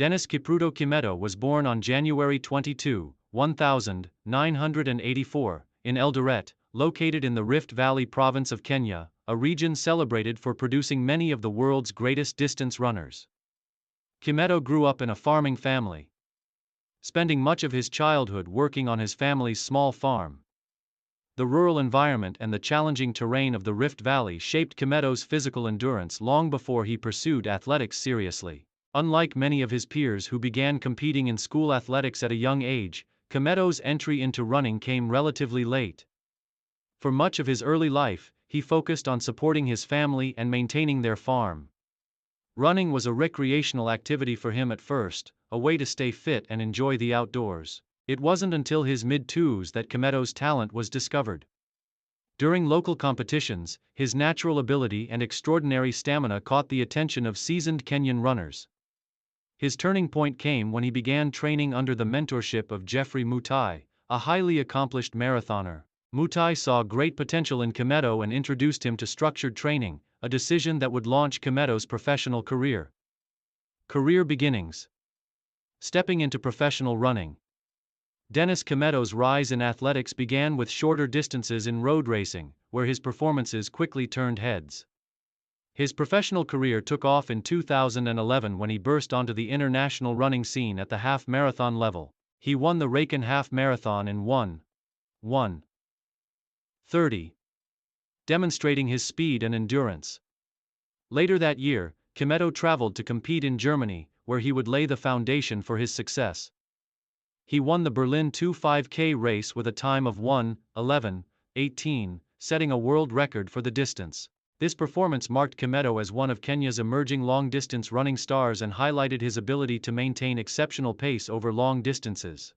Dennis Kipruto Kimetto was born on January 22, 1984, in Eldoret, located in the Rift Valley province of Kenya, a region celebrated for producing many of the world's greatest distance runners. Kimetto grew up in a farming family, spending much of his childhood working on his family's small farm. The rural environment and the challenging terrain of the Rift Valley shaped Kimetto's physical endurance long before he pursued athletics seriously. Unlike many of his peers who began competing in school athletics at a young age, Kimetto's entry into running came relatively late. For much of his early life, he focused on supporting his family and maintaining their farm. Running was a recreational activity for him at first, a way to stay fit and enjoy the outdoors. It wasn't until his mid-20s that Kimetto's talent was discovered. During local competitions, his natural ability and extraordinary stamina caught the attention of seasoned Kenyan runners. His turning point came when he began training under the mentorship of Geoffrey Mutai, a highly accomplished marathoner. Mutai saw great potential in Kimetto and introduced him to structured training, a decision that would launch Kimetto's professional career. Career beginnings. Stepping into professional running. Dennis Kimetto's rise in athletics began with shorter distances in road racing, where his performances quickly turned heads. His professional career took off in 2011 when he burst onto the international running scene at the half-marathon level. He won the Rakan Half Marathon in 1:30, demonstrating his speed and endurance. Later that year, Kimetto traveled to compete in Germany, where he would lay the foundation for his success. He won the Berlin 5K race with a time of 1:11:18, setting a world record for the distance. This performance marked Kimetto as one of Kenya's emerging long-distance running stars and highlighted his ability to maintain exceptional pace over long distances.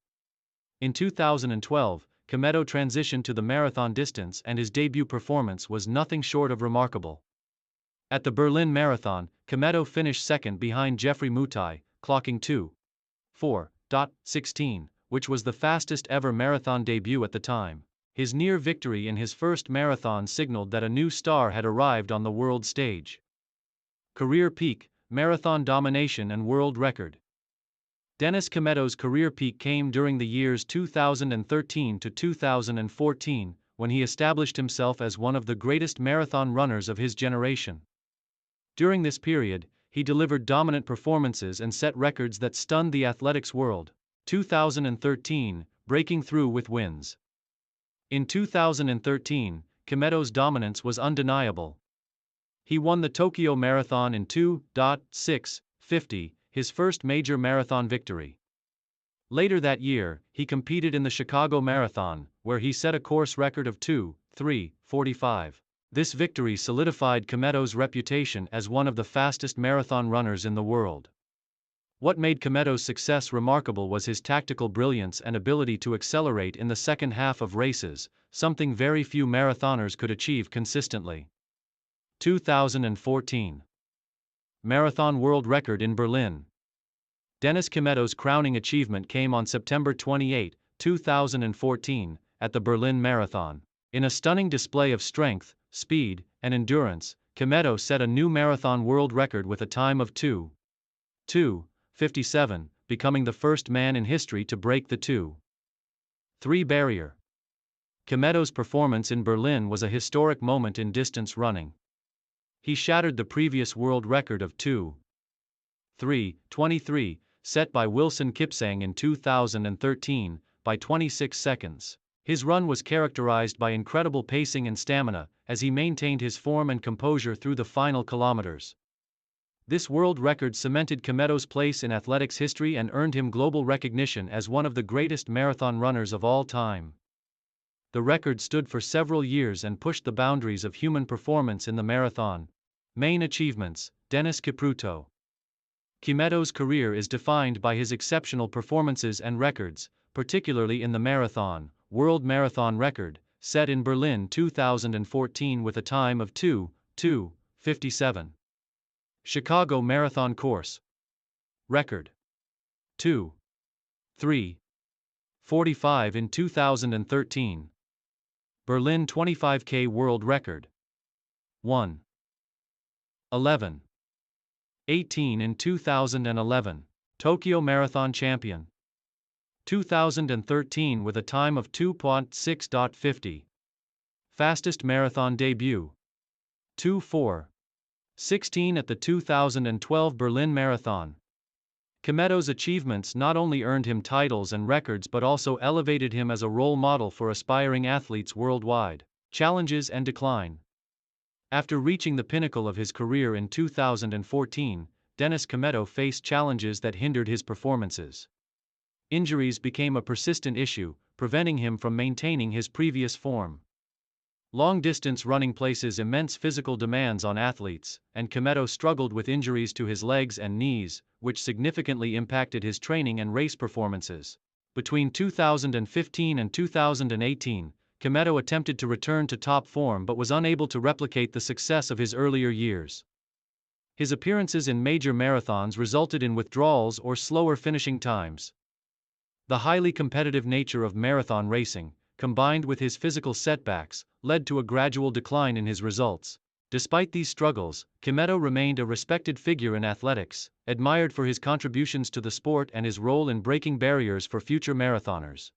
In 2012, Kimetto transitioned to the marathon distance and his debut performance was nothing short of remarkable. At the Berlin Marathon, Kimetto finished second behind Geoffrey Mutai, clocking 2:4:16, which was the fastest ever marathon debut at the time. His near victory in his first marathon signaled that a new star had arrived on the world stage. Career peak, marathon domination and world record. Dennis Kimetto's career peak came during the years 2013 to 2014, when he established himself as one of the greatest marathon runners of his generation. During this period, he delivered dominant performances and set records that stunned the athletics world. 2013, breaking through with wins. In 2013, Kimetto's dominance was undeniable. He won the Tokyo Marathon in 2:6:50, his first major marathon victory. Later that year, he competed in the Chicago Marathon, where he set a course record of 2:3:45. This victory solidified Kimetto's reputation as one of the fastest marathon runners in the world. What made Kimetto's success remarkable was his tactical brilliance and ability to accelerate in the second half of races, something very few marathoners could achieve consistently. 2014. Marathon world record in Berlin. Dennis Kimetto's crowning achievement came on September 28, 2014, at the Berlin Marathon. In a stunning display of strength, speed, and endurance, Kimetto set a new marathon world record with a time of 2:57, becoming the first man in history to break the 2:3 barrier. Kimetto's performance in Berlin was a historic moment in distance running. He shattered the previous world record of 2:3:23, set by Wilson Kipsang in 2013, by 26 seconds. His run was characterized by incredible pacing and stamina, as he maintained his form and composure through the final kilometers. This world record cemented Kimetto's place in athletics history and earned him global recognition as one of the greatest marathon runners of all time. The record stood for several years and pushed the boundaries of human performance in the marathon. Main achievements: Dennis Kipruto. Kimetto's career is defined by his exceptional performances and records, particularly in the marathon. World marathon record, set in Berlin 2014 with a time of 2:2:57. Chicago Marathon course record 2:3:45 in 2013. Berlin 25K world record 1:11:18 in 2011. Tokyo Marathon Champion. 2013 with a time of 2.6.50. Fastest marathon debut. 2:4:16 at the 2012 Berlin Marathon. Kimetto's achievements not only earned him titles and records but also elevated him as a role model for aspiring athletes worldwide. Challenges and decline. After reaching the pinnacle of his career in 2014, Dennis Kimetto faced challenges that hindered his performances. Injuries became a persistent issue, preventing him from maintaining his previous form. Long-distance running places immense physical demands on athletes, and Kimetto struggled with injuries to his legs and knees, which significantly impacted his training and race performances. Between 2015 and 2018, Kimetto attempted to return to top form but was unable to replicate the success of his earlier years. His appearances in major marathons resulted in withdrawals or slower finishing times. The highly competitive nature of marathon racing, combined with his physical setbacks, led to a gradual decline in his results. Despite these struggles, Kimetto remained a respected figure in athletics, admired for his contributions to the sport and his role in breaking barriers for future marathoners.